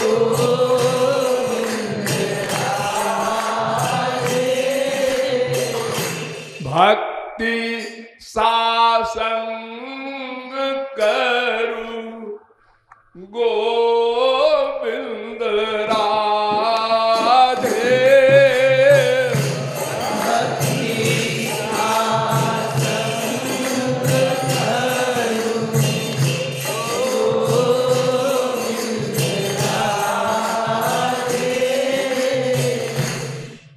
Oh भक्ति सासंग करू गोविंद राधे।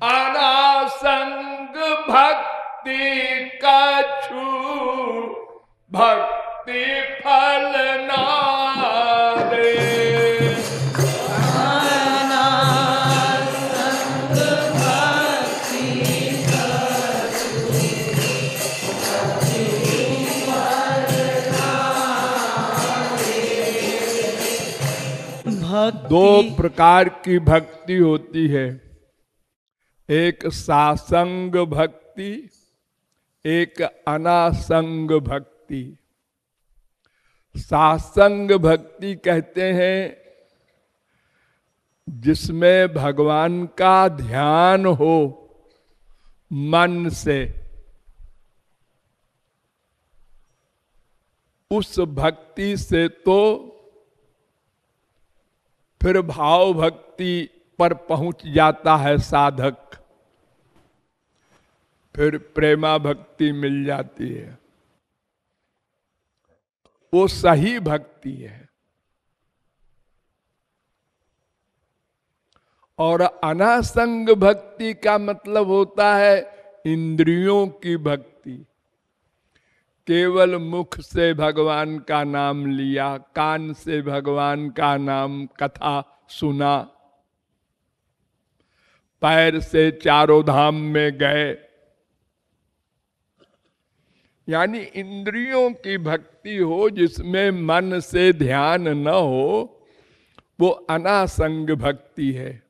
अनासंग भक्ति कछु भक्ति फल ना दे। अनासंग भक्ति कछु भक्ति फल ना दे। दो प्रकार की भक्ति होती है, एक सासंग भक्ति, एक अनासंग भक्ति। सासंग भक्ति कहते हैं जिसमें भगवान का ध्यान हो मन से, उस भक्ति से तो फिर भाव भक्ति पर पहुंच जाता है साधक, फिर प्रेमा भक्ति मिल जाती है, वो सही भक्ति है। और अनासंग भक्ति का मतलब होता है इंद्रियों की भक्ति। केवल मुख से भगवान का नाम लिया, कान से भगवान का नाम कथा सुना, पैर से चारों धाम में गए, यानी इंद्रियों की भक्ति हो जिसमें मन से ध्यान न हो, वो अनासंग भक्ति है।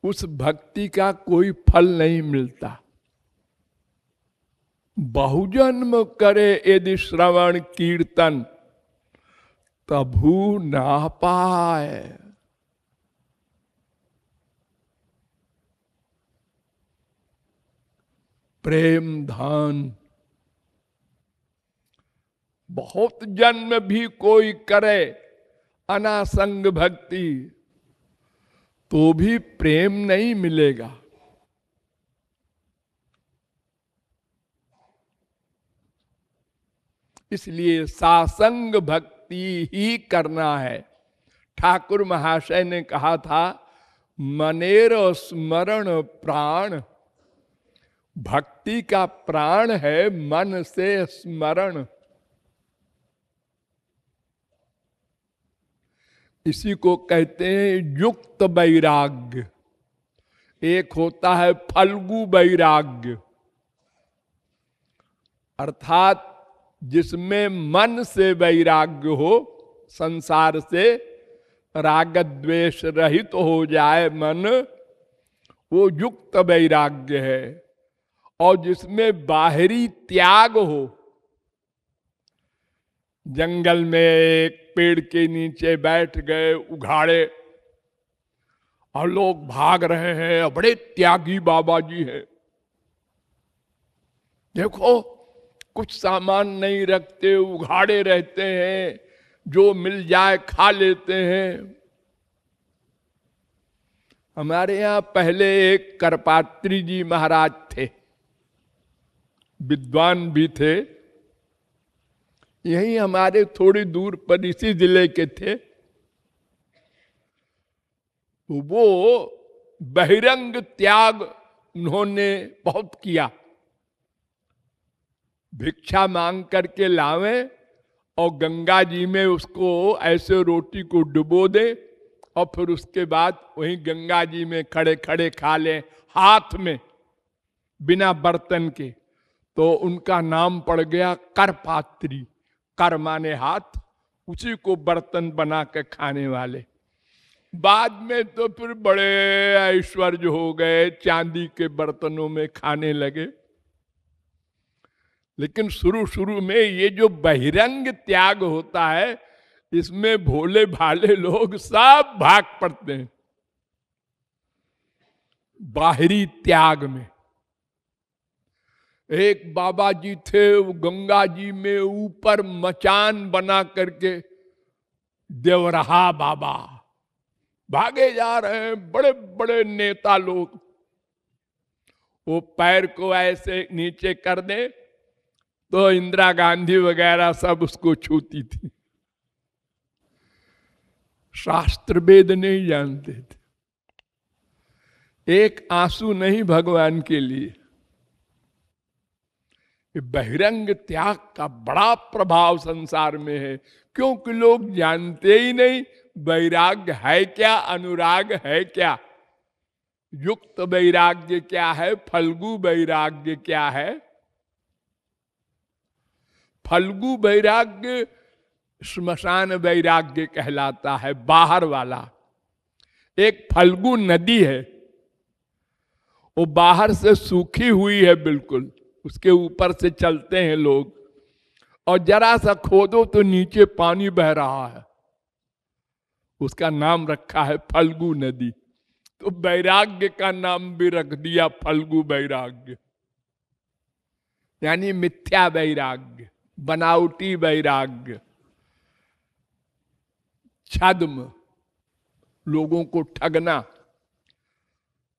उस भक्ति का कोई फल नहीं मिलता। बहुजन्म करे यदि श्रवण कीर्तन तभू ना पाए। प्रेम धन बहुत जन्म भी कोई करे अनासंग भक्ति तो भी प्रेम नहीं मिलेगा। इसलिए सासंग भक्ति ही करना है। ठाकुर महाशय ने कहा था, मनेर स्मरण प्राण। भक्ति का प्राण है मन से स्मरण। इसी को कहते हैं युक्त वैराग्य। एक होता है फल्गु वैराग्य, अर्थात जिसमें मन से वैराग्य हो, संसार से राग द्वेष रहित हो जाए मन, वो युक्त वैराग्य है। और जिसमें बाहरी त्याग हो, जंगल में एक पेड़ के नीचे बैठ गए उघाड़े और लोग भाग रहे हैं, बड़े त्यागी बाबा जी हैं, देखो कुछ सामान नहीं रखते, उघाड़े रहते हैं, जो मिल जाए खा लेते हैं। हमारे यहां पहले एक करपात्री जी महाराज थे, विद्वान भी थे, यही हमारे थोड़ी दूर पर इसी जिले के थे। वो बहिरंग त्याग उन्होंने बहुत किया। भिक्षा मांग करके लावे और गंगा जी में उसको ऐसे रोटी को डुबो दे और फिर उसके बाद वहीं गंगा जी में खड़े खड़े खा ले, हाथ में, बिना बर्तन के। तो उनका नाम पड़ गया करपात्री। कर माने हाथ, उसी को बर्तन बना के खाने वाले। बाद में तो फिर बड़े ऐश्वर्य हो गए, चांदी के बर्तनों में खाने लगे। लेकिन शुरू शुरू में ये जो बहिरंग त्याग होता है, इसमें भोले भाले लोग सब भाग पड़ते हैं बाहरी त्याग में। एक बाबा जी थे, वो गंगा जी में ऊपर मचान बना करके, देवरहा बाबा भागे जा रहे हैं, बड़े बड़े नेता लोग। वो पैर को ऐसे नीचे कर दे तो इंदिरा गांधी वगैरह सब उसको छूती थी। शास्त्र वेद नहीं जानते थे, एक आंसू नहीं भगवान के लिए। बहिरंग त्याग का बड़ा प्रभाव संसार में है, क्योंकि लोग जानते ही नहीं वैराग्य है क्या, अनुराग है क्या, युक्त वैराग्य क्या है, फल्गु वैराग्य क्या है। फल्गु वैराग्य श्मशान वैराग्य कहलाता है, बाहर वाला। एक फल्गु नदी है, वो बाहर से सूखी हुई है बिल्कुल, उसके ऊपर से चलते हैं लोग, और जरा सा खोदो तो नीचे पानी बह रहा है, उसका नाम रखा है फल्गु नदी। तो वैराग्य का नाम भी रख दिया फल्गु वैराग्य, यानी मिथ्या वैराग्य, बनावटी वैराग्य, छद्म, लोगों को ठगना।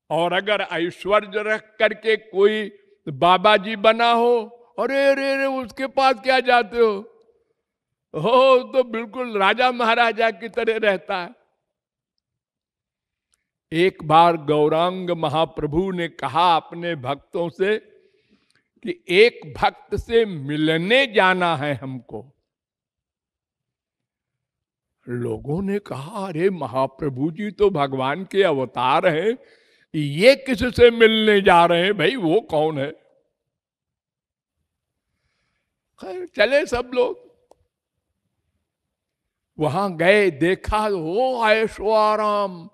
और अगर ऐश्वर्य रख करके कोई बाबा जी बना हो, अरे अरे अरे उसके पास क्या जाते हो, तो बिल्कुल राजा महाराजा की तरह रहता है। एक बार गौरांग महाप्रभु ने कहा अपने भक्तों से कि एक भक्त से मिलने जाना है हमको। लोगों ने कहा, अरे महाप्रभु जी तो भगवान के अवतार हैं, ये किससे मिलने जा रहे हैं भाई, वो कौन है। चले सब लोग वहां गए, देखा वो ऐशोआराम,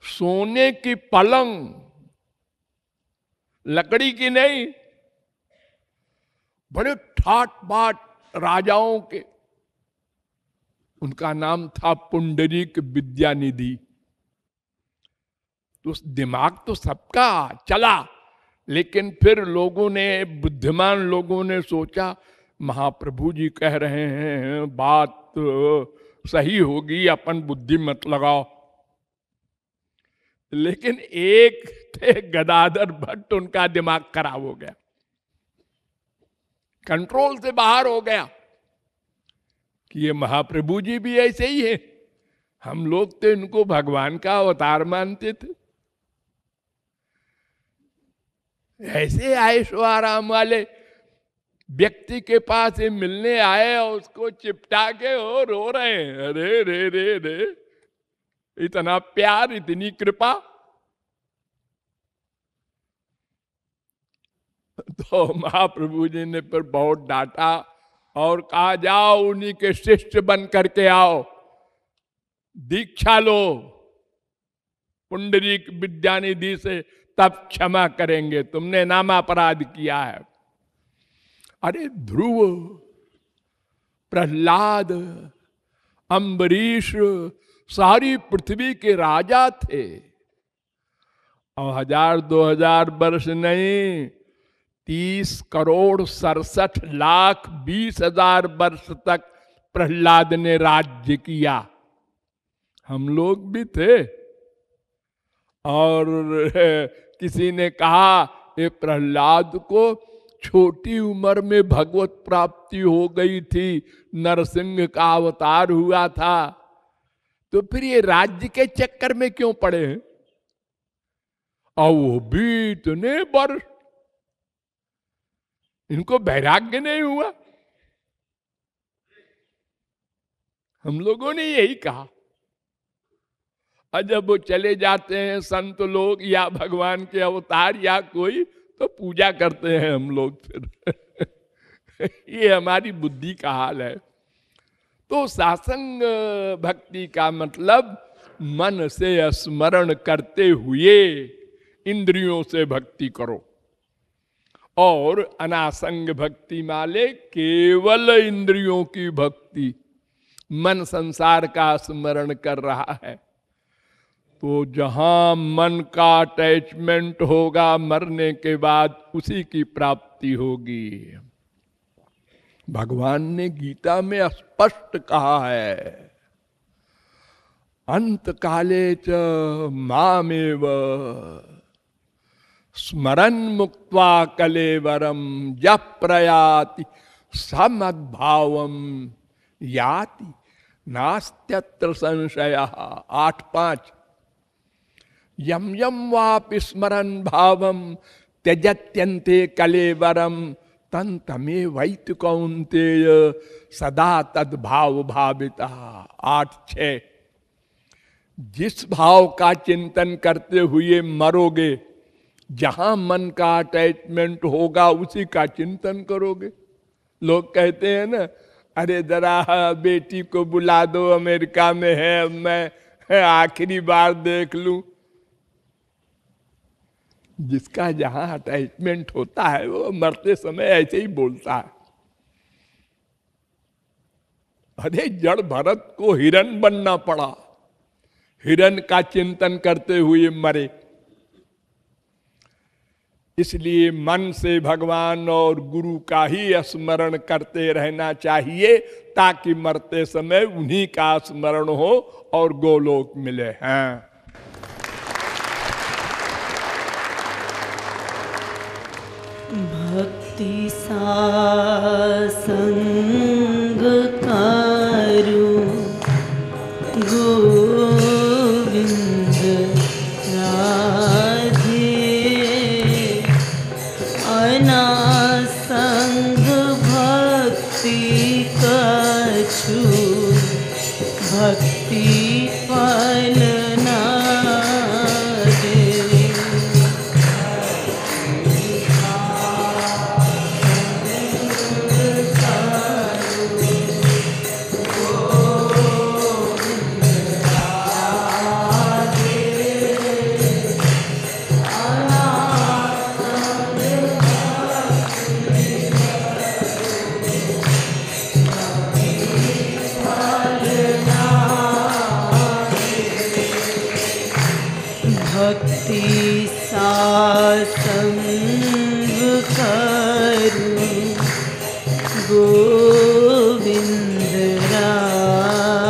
सोने की पलंग, लकड़ी की नहीं, बड़े ठाट बाट राजाओं के। उनका नाम था पुंडरीक विद्यानिधि। तो दिमाग तो सबका चला, लेकिन फिर लोगों ने, बुद्धिमान लोगों ने सोचा महाप्रभु जी कह रहे हैं बात सही होगी, अपन बुद्धि मत लगाओ। लेकिन एक थे गदाधर भट्ट, उनका दिमाग खराब हो गया, कंट्रोल से बाहर हो गया कि ये महाप्रभु जी भी ऐसे ही है, हम लोग तो इनको भगवान का अवतार मानते थे। ऐसे ऐशो आराम वाले व्यक्ति के पास ये मिलने आए और उसको चिपटा के वो रो रहे हैं, अरे रे रे रे, इतना प्यार, इतनी कृपा। तो महाप्रभु जी ने फिर बहुत डांटा और कहा, जाओ उन्हीं के शिष्य बन करके आओ, दीक्षा लो पुंडरीक विद्यानिधि से, तब क्षमा करेंगे, तुमने नामापराध किया है। अरे ध्रुव, प्रहलाद, अम्बरीश सारी पृथ्वी के राजा थे, और 1000-2000 वर्ष नहीं, 30,67,20,000 वर्ष तक प्रहलाद ने राज्य किया। हम लोग भी थे। और किसी ने कहा ये प्रहलाद को छोटी उम्र में भगवत प्राप्ति हो गई थी, नरसिंह का अवतार हुआ था, तो फिर ये राज्य के चक्कर में क्यों पड़े हैं। और वो भी इतने वर्ष, इनको वैराग्य नहीं हुआ। हम लोगों ने यही कहा। और जब वो चले जाते हैं संत लोग या भगवान के अवतार या कोई, तो पूजा करते हैं हम लोग फिर ये हमारी बुद्धि का हाल है। तो सासंग भक्ति का मतलब मन से स्मरण करते हुए इंद्रियों से भक्ति करो, और अनासंग भक्ति माले केवल इंद्रियों की भक्ति, मन संसार का स्मरण कर रहा है तो जहां मन का अटैचमेंट होगा मरने के बाद उसी की प्राप्ति होगी। भगवान ने गीता में स्पष्ट कहा है, अंत काले च मामेव स्मरन् मुक्त्वा कलेवरम यः प्रयाति समद्भावम याति नास्त्यत्र संशयः। 8:5 यम यम वापि स्मरन् भावम त्यजत्यन्ते कलेवरम तन तमे वैत कौन्तेय सदा तद्भाव भाविता। 8:6 जिस भाव का चिंतन करते हुए मरोगे, जहां मन का अटैचमेंट होगा उसी का चिंतन करोगे। लोग कहते हैं ना, अरे जरा बेटी को बुला दो, अमेरिका में है, मैं आखिरी बार देख लूं। जिसका जहां अटैचमेंट होता है वो मरते समय ऐसे ही बोलता है। अरे जड़ भरत को हिरण बनना पड़ा, हिरण का चिंतन करते हुए मरे। इसलिए मन से भगवान और गुरु का ही स्मरण करते रहना चाहिए, ताकि मरते समय उन्हीं का स्मरण हो और गोलोक मिले। हैं भक्ति सा संग करूं गोविंद राधे, अनासंग भक्ति कछु भक्ति फल ना दे। भक्ति सासंग करूं गोविंद राधे,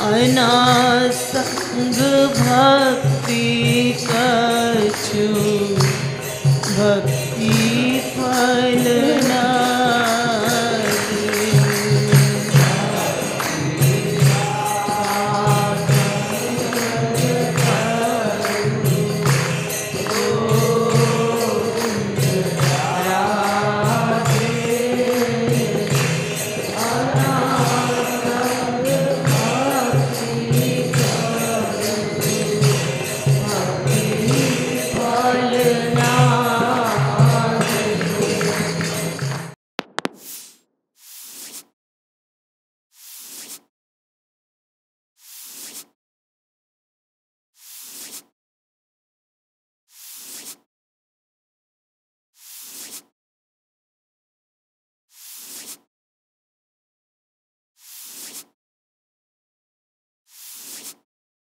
अनासंग भक्ति कछु भक्ति